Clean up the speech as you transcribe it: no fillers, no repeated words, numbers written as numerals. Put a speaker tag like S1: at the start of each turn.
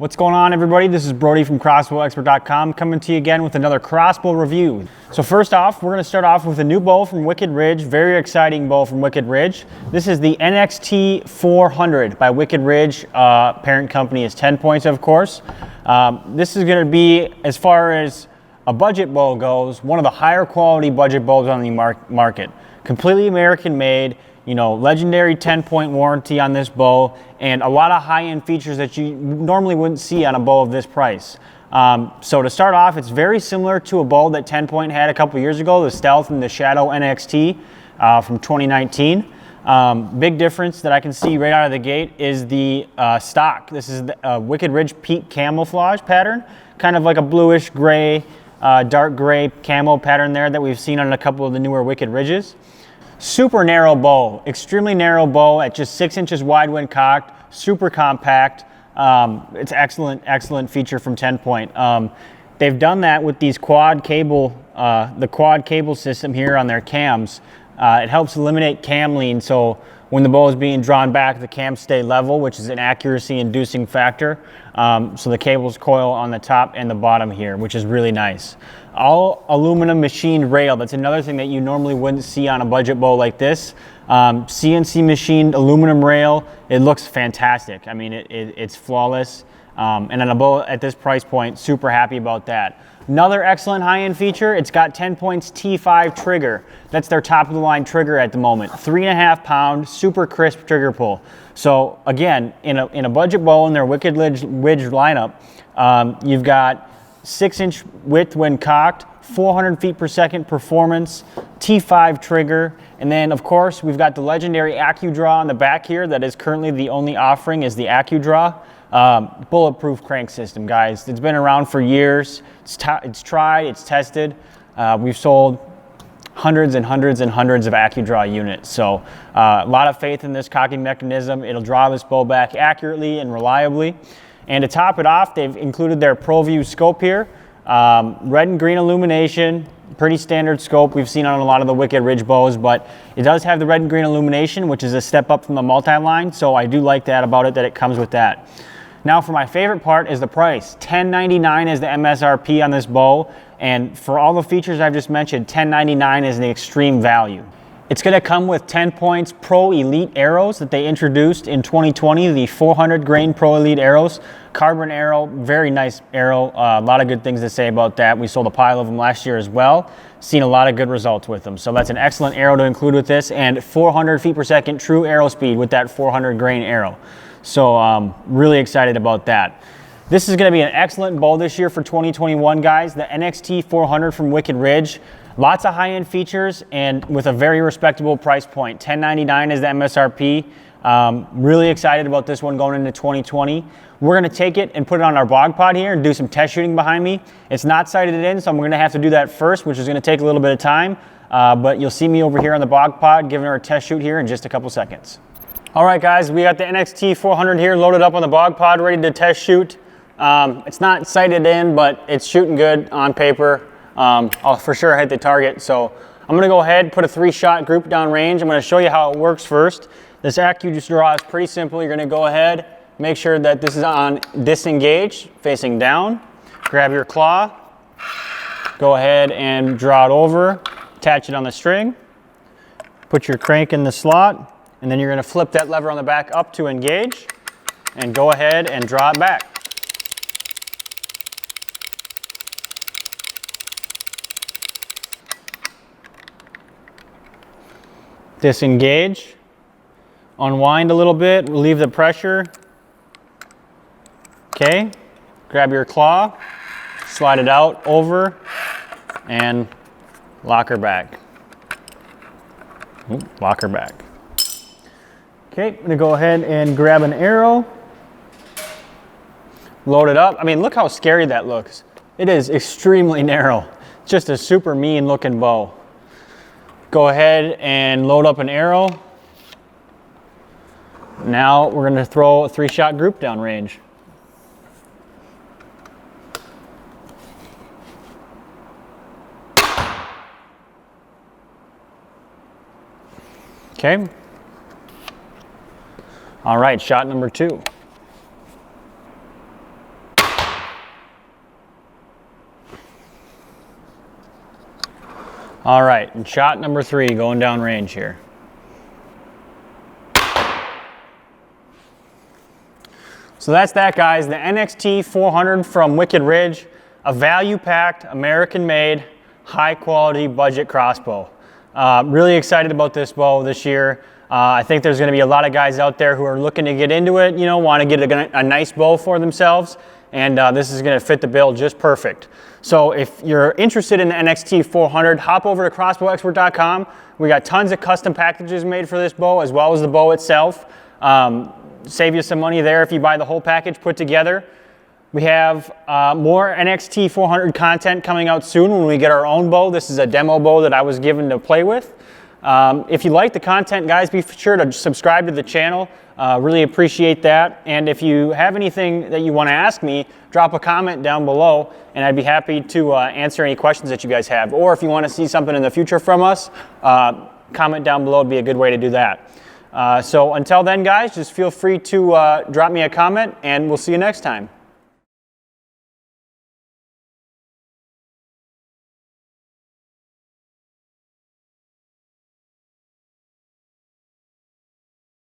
S1: What's going on, everybody? This is Brody from CrossbowExpert.com coming to you again with another crossbow review. So first off, we're going to start off with a new bow from Wicked Ridge. Very exciting bow from Wicked Ridge. This is the NXT400 by Wicked Ridge. Parent company is 10 Points, of course. This is going to be, as far as a budget bow goes, one of the higher quality budget bows on the market. Completely American made. You know, legendary 10-point warranty on this bow, and a lot of high-end features that you normally wouldn't see on a bow of this price. So to start off, it's very similar to a bow that 10 Point had a couple years ago, the Stealth and the Shadow NXT from 2019. Big difference that I can see right out of the gate is the stock. This is the Wicked Ridge Peak camouflage pattern, kind of like a bluish gray, dark gray camo pattern there that we've seen on a couple of the newer Wicked Ridges. Super narrow bow, extremely narrow bow at just 6 inches wide when cocked, super compact. It's excellent feature from 10 Point. They've done that with these quad cable, the quad cable system here on their cams. It helps eliminate cam lean, so when the bow is being drawn back, the cams stay level, which is an accuracy inducing factor. So the cables coil on the top and the bottom here, which is really nice. All aluminum machined rail. That's another thing that you normally wouldn't see on a budget bow like this. CNC machined aluminum rail. It looks fantastic. I mean, it's flawless. And on a bow at this price point, super happy about that. Another excellent high-end feature, it's got 10 Point's T5 trigger. That's their top-of-the-line trigger at the moment. 3.5 pound, super crisp trigger pull. So again, in a budget bow in their Wicked Ridge lineup, you've got 6-inch width when cocked, 400 feet per second performance, T5 trigger, and then of course we've got the legendary ACUdraw on the back here. That is currently the only offering, is the ACUdraw. Bulletproof crank system, guys. It's been around for years. It's tried, it's tested. We've sold hundreds and hundreds and hundreds of ACUdraw units. So a lot of faith in this cocking mechanism. It'll draw this bow back accurately and reliably. And to top it off, they've included their ProView scope here. Red and green illumination, pretty standard scope we've seen on a lot of the Wicked Ridge bows, but it does have the red and green illumination, which is a step up from the multi-line, so I do like that about it, that it comes with that. Now for my favorite part is the price. $10.99 is the MSRP on this bow, and for all the features I've just mentioned, $10.99 is the extreme value. It's going to come with 10 Points Pro Elite arrows that they introduced in 2020, the 400 grain Pro Elite arrows. Carbon arrow, very nice arrow. A lot of good things to say about that. We sold a pile of them last year as well. Seen a lot of good results with them. So that's an excellent arrow to include with this, and 400 feet per second true arrow speed with that 400 grain arrow. So really excited about that. This is going to be an excellent bow this year for 2021, guys. The NXT400 from Wicked Ridge. Lots of high-end features and with a very respectable price point. $10.99 is the MSRP. Really excited about this one going into 2020. We're going to take it and put it on our blog pod here and do some test shooting behind me. It's not sighted in, so I'm going to have to do that first, which is going to take a little bit of time. But you'll see me over here on the blog pod giving her a test shoot here in just a couple seconds. All right, guys, we got the NXT400 here loaded up on the blog pod, ready to test shoot. It's not sighted in, but it's shooting good on paper. I'll for sure hit the target. So I'm gonna go ahead, put a 3-shot group down range. I'm gonna show you how it works first. This ACUdraw is pretty simple. You're gonna go ahead, make sure that this is on disengage, facing down. Grab your claw, go ahead and draw it over, attach it on the string, put your crank in the slot, and then you're gonna flip that lever on the back up to engage, and go ahead and draw it back. Disengage, unwind a little bit, relieve the pressure. Okay, grab your claw, slide it out over, and lock her back. Lock her back. Okay, I'm gonna go ahead and grab an arrow, load it up. I mean, look how scary that looks. It is extremely narrow. Just a super mean looking bow. Go ahead and load up an arrow. Now we're going to throw a 3-shot group down range. Okay. All right, shot number 2. All right, and shot number 3 going down range here. So that's that, guys, the NXT400 from Wicked Ridge, a value-packed, American-made, high-quality budget crossbow. Really excited about this bow this year. I think there's going to be a lot of guys out there who are looking to get into it, you know, want to get a nice bow for themselves, and this is going to fit the bill just perfect. So if you're interested in the NXT400, hop over to CrossbowExpert.com. We got tons of custom packages made for this bow, as well as the bow itself. Save you some money there if you buy the whole package put together. We have more NXT400 content coming out soon when we get our own bow. This is a demo bow that I was given to play with. If you like the content, guys, be sure to subscribe to the channel. Really appreciate that. And if you have anything that you want to ask me, drop a comment down below, and I'd be happy to answer any questions that you guys have. Or if you want to see something in the future from us, comment down below would be a good way to do that. So until then, guys, just feel free to drop me a comment, and we'll see you next time.